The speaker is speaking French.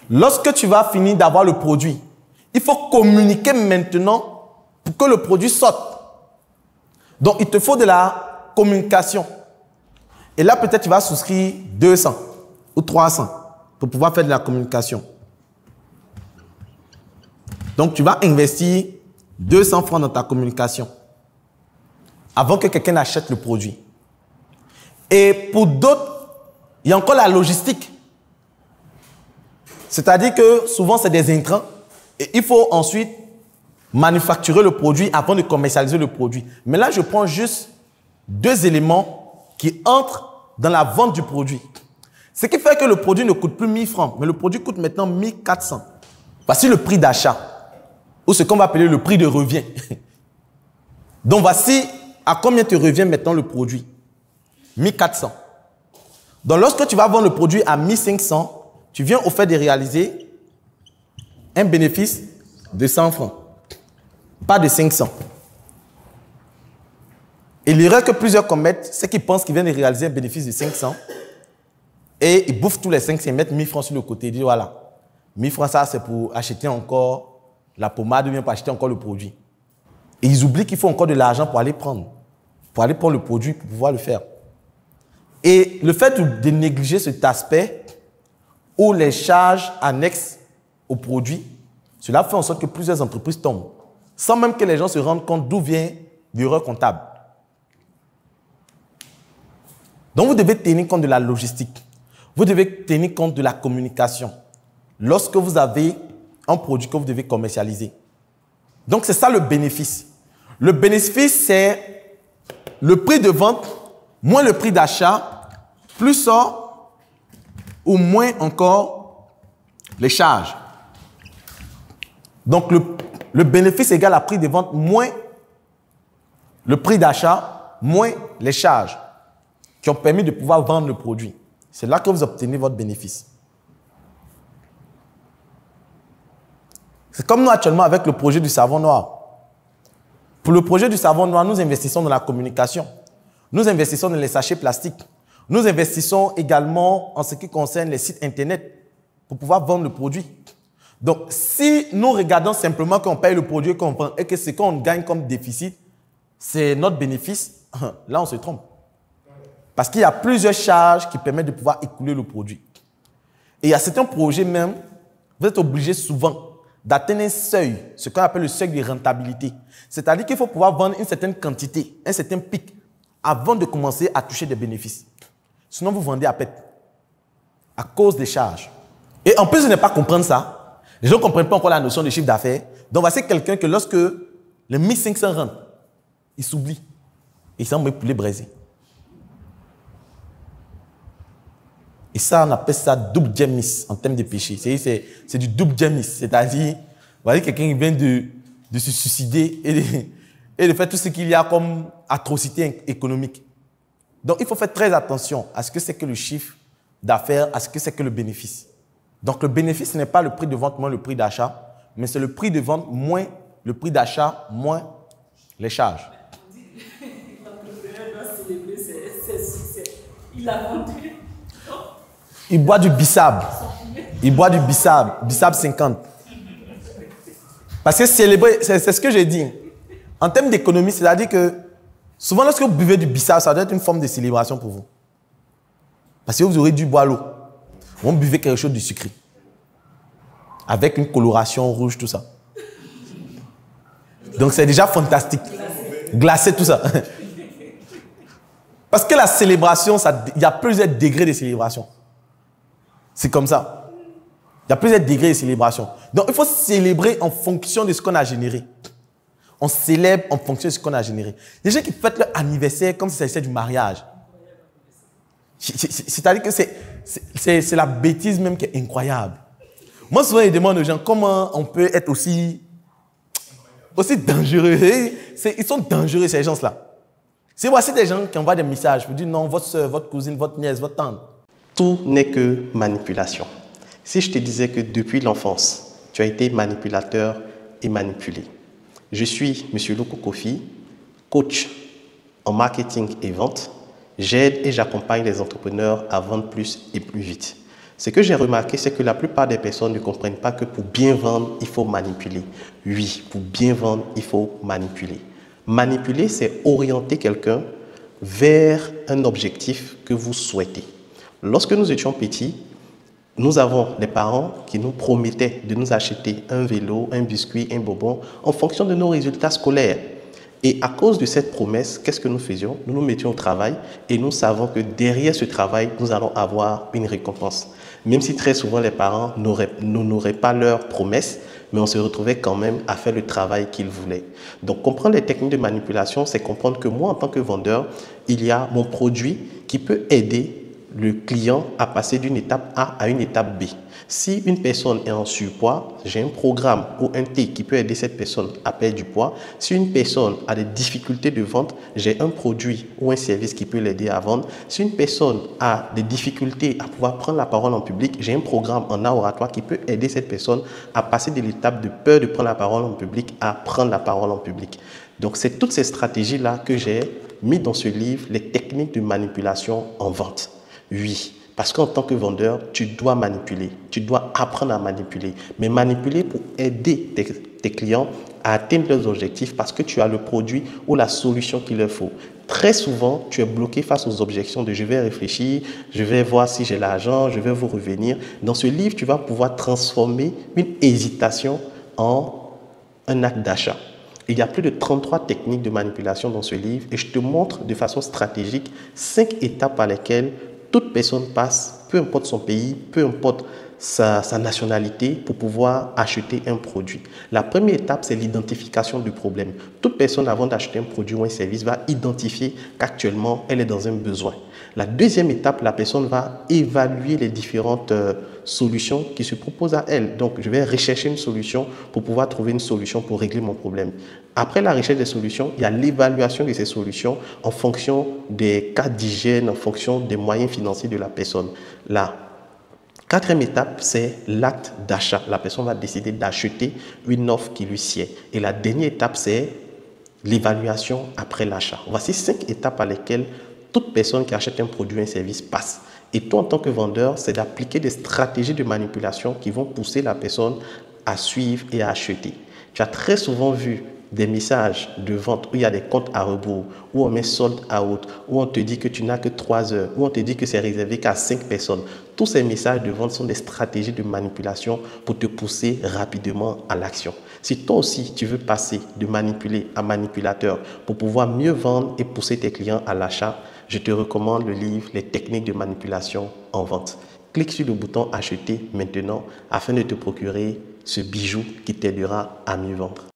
Lorsque tu vas finir d'avoir le produit, il faut communiquer maintenant pour que le produit sorte. Donc, il te faut de la communication. Et là, peut-être tu vas souscrire 200 ou 300 pour pouvoir faire de la communication. Donc, tu vas investir 200 francs dans ta communication avant que quelqu'un achète le produit. Et pour d'autres, il y a encore la logistique. C'est-à-dire que souvent, c'est des intrants et il faut ensuite manufacturer le produit avant de commercialiser le produit. Mais là, je prends juste 2 éléments qui entrent dans la vente du produit. Ce qui fait que le produit ne coûte plus 1000 francs, mais le produit coûte maintenant 1400. Voici le prix d'achat, ou ce qu'on va appeler le prix de revient. Donc, voici à combien te revient maintenant le produit. 1400. Donc, lorsque tu vas vendre le produit à 1500, tu viens au fait de réaliser un bénéfice de 100 francs. Pas de 500. Et l'erreur que plusieurs commettent, c'est qu'ils pensent qu'ils viennent de réaliser un bénéfice de 500 et ils bouffent tous les 500 et mettent 1000 francs sur le côté. Ils disent voilà, 1000 francs, ça c'est pour acheter encore la pommade ou bien pour acheter encore le produit. Et ils oublient qu'il faut encore de l'argent pour aller prendre le produit pour pouvoir le faire. Et le fait de négliger cet aspect ou les charges annexes au produit, cela fait en sorte que plusieurs entreprises tombent, sans même que les gens se rendent compte d'où vient l'erreur comptable. Donc, vous devez tenir compte de la logistique. Vous devez tenir compte de la communication lorsque vous avez un produit que vous devez commercialiser. Donc, c'est ça le bénéfice. Le bénéfice, c'est le prix de vente moins le prix d'achat, plus ou moins encore les charges. Donc, le bénéfice égale à prix de vente moins le prix d'achat, moins les charges qui ont permis de pouvoir vendre le produit. C'est là que vous obtenez votre bénéfice. C'est comme nous actuellement avec le projet du savon noir. Pour le projet du savon noir, nous investissons dans la communication. Nous investissons dans les sachets plastiques. Nous investissons également en ce qui concerne les sites Internet pour pouvoir vendre le produit. Donc, si nous regardons simplement qu'on paye le produit qu'on vend et que ce qu'on gagne comme déficit, c'est notre bénéfice, là, on se trompe. Parce qu'il y a plusieurs charges qui permettent de pouvoir écouler le produit. Et il y a certains projets même, vous êtes obligé souvent d'atteindre un seuil, ce qu'on appelle le seuil de rentabilité. C'est-à-dire qu'il faut pouvoir vendre une certaine quantité, un certain pic, avant de commencer à toucher des bénéfices. Sinon, vous vendez à perte, à cause des charges. Et en plus de ne pas comprendre ça, les gens ne comprennent pas encore la notion de chiffre d'affaires. Donc, voici quelqu'un que lorsque les 1500 rentrent, il s'oublie. Il s'en met poulet braisé. Et ça, on appelle ça double jamis en termes de péché. C'est du double jamis. C'est-à-dire, voyez quelqu'un qui vient de se suicider et de faire tout ce qu'il y a comme atrocité économique. Donc, il faut faire très attention à ce que c'est que le chiffre d'affaires, à ce que c'est que le bénéfice. Donc, le bénéfice, ce n'est pas le prix de vente moins le prix d'achat, mais c'est le prix de vente moins le prix d'achat moins les charges. L'entrepreneur doit célébrer ses succès. Il a vendu. Il boit du bissab. Il boit du bissab. Bissab 50. Parce que célébrer, c'est ce que j'ai dit. En termes d'économie, c'est-à-dire que souvent, lorsque vous buvez du bissab, ça doit être une forme de célébration pour vous. Parce que vous aurez dû boire l'eau. Vous buvez quelque chose de sucré. Avec une coloration rouge, tout ça. Donc, c'est déjà fantastique. Glacé, tout ça. Parce que la célébration, il y a plusieurs degrés de célébration. C'est comme ça. Il y a plusieurs degrés de célébration. Donc, il faut célébrer en fonction de ce qu'on a généré. On célèbre en fonction de ce qu'on a généré. Il y a des gens qui fêtent leur anniversaire comme si c'était du mariage. C'est-à-dire que c'est la bêtise même qui est incroyable. Moi, souvent, je demande aux gens comment on peut être aussi dangereux. Ils sont dangereux, ces gens-là. Si voici des gens qui envoient des messages, vous dites non, votre soeur, votre cousine, votre nièce, votre tante. Tout n'est que manipulation. Si je te disais que depuis l'enfance, tu as été manipulateur et manipulé. Je suis M. Loko Kofi, coach en marketing et vente. J'aide et j'accompagne les entrepreneurs à vendre plus et plus vite. Ce que j'ai remarqué, c'est que la plupart des personnes ne comprennent pas que pour bien vendre, il faut manipuler. Oui, pour bien vendre, il faut manipuler. Manipuler, c'est orienter quelqu'un vers un objectif que vous souhaitez. Lorsque nous étions petits, nous avons des parents qui nous promettaient de nous acheter un vélo, un biscuit, un bonbon en fonction de nos résultats scolaires. Et à cause de cette promesse, qu'est-ce que nous faisions? Nous nous mettions au travail et nous savons que derrière ce travail, nous allons avoir une récompense. Même si très souvent les parents n'honoraient pas leurs promesses, mais on se retrouvait quand même à faire le travail qu'ils voulaient. Donc comprendre les techniques de manipulation, c'est comprendre que moi, en tant que vendeur, il y a mon produit qui peut aider le client à passer d'une étape A à une étape B. Si une personne est en surpoids, j'ai un programme ou un thé qui peut aider cette personne à perdre du poids. Si une personne a des difficultés de vente, j'ai un produit ou un service qui peut l'aider à vendre. Si une personne a des difficultés à pouvoir prendre la parole en public, j'ai un programme en art oratoire qui peut aider cette personne à passer de l'étape de peur de prendre la parole en public à prendre la parole en public. Donc, c'est toutes ces stratégies-là que j'ai mis dans ce livre, les techniques de manipulation en vente. Oui, parce qu'en tant que vendeur, tu dois manipuler, tu dois apprendre à manipuler, mais manipuler pour aider tes clients à atteindre leurs objectifs parce que tu as le produit ou la solution qu'il leur faut. Très souvent, tu es bloqué face aux objections de « je vais réfléchir, je vais voir si j'ai l'argent, je vais vous revenir ». Dans ce livre, tu vas pouvoir transformer une hésitation en un acte d'achat. Il y a plus de 33 techniques de manipulation dans ce livre et je te montre de façon stratégique 5 étapes par lesquelles toute personne passe, peu importe son pays, peu importe sa nationalité, pour pouvoir acheter un produit. La première étape, c'est l'identification du problème. Toute personne, avant d'acheter un produit ou un service, va identifier qu'actuellement, elle est dans un besoin. La deuxième étape, la personne va évaluer les différentes solutions qui se proposent à elle. Donc, je vais rechercher une solution pour pouvoir trouver une solution pour régler mon problème. Après la recherche des solutions, il y a l'évaluation de ces solutions en fonction des cas d'hygiène, en fonction des moyens financiers de la personne. La quatrième étape, c'est l'acte d'achat. La personne va décider d'acheter une offre qui lui sied. Et la dernière étape, c'est l'évaluation après l'achat. Voici 5 étapes par lesquelles toute personne qui achète un produit ou un service passe. Et toi, en tant que vendeur, c'est d'appliquer des stratégies de manipulation qui vont pousser la personne à suivre et à acheter. Tu as très souvent vu des messages de vente où il y a des comptes à rebours, où on met sold out, où on te dit que tu n'as que 3 heures, où on te dit que c'est réservé qu'à 5 personnes. Tous ces messages de vente sont des stratégies de manipulation pour te pousser rapidement à l'action. Si toi aussi tu veux passer de manipulé à manipulateur pour pouvoir mieux vendre et pousser tes clients à l'achat, je te recommande le livre « Les techniques de manipulation en vente ». Clique sur le bouton « Acheter maintenant » afin de te procurer ce bijou qui t'aidera à mieux vendre.